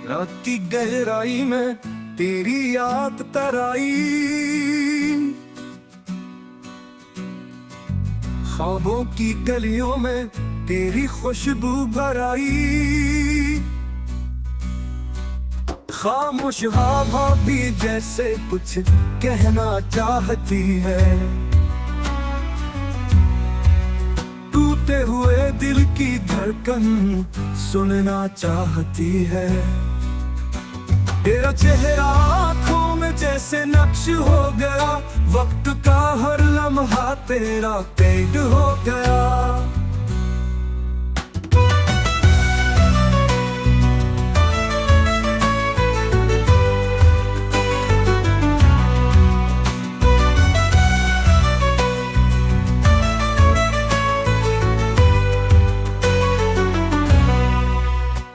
रात की गहराई में तेरी याद तराई, ख्वाबों की गलियों में तेरी खुशबू भराई। खामोश हवा भी जैसे कुछ कहना चाहती है, टूटे हुए दिल की धड़कन सुनना चाहती है। तेरा चेहरा आँखों में जैसे नक्श हो गया, वक्त का हर लम्हा तेरा कैद हो गया।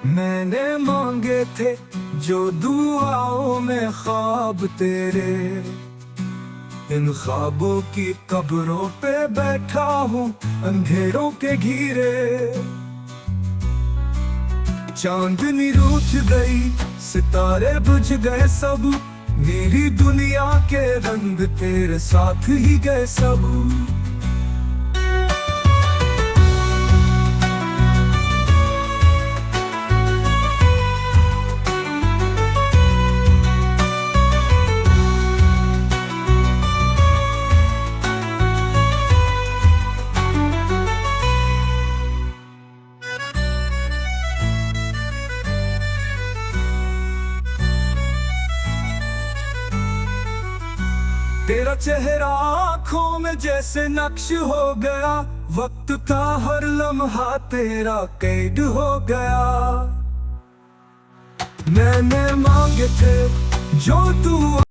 मैंने मांगे थे जो दुआओं में ख्वाब तेरे, इन ख्वाबों की कब्रों पे बैठा हूँ अंधेरों के घेरे। चांदनी रूठ गई, सितारे बुझ गए सब, मेरी दुनिया के रंग तेरे साथ ही गए सब। तेरा चेहरा आँखों में जैसे नक्श हो गया, वक्त का हर लम्हा तेरा कैद हो गया। मैंने मांगे थे जो तू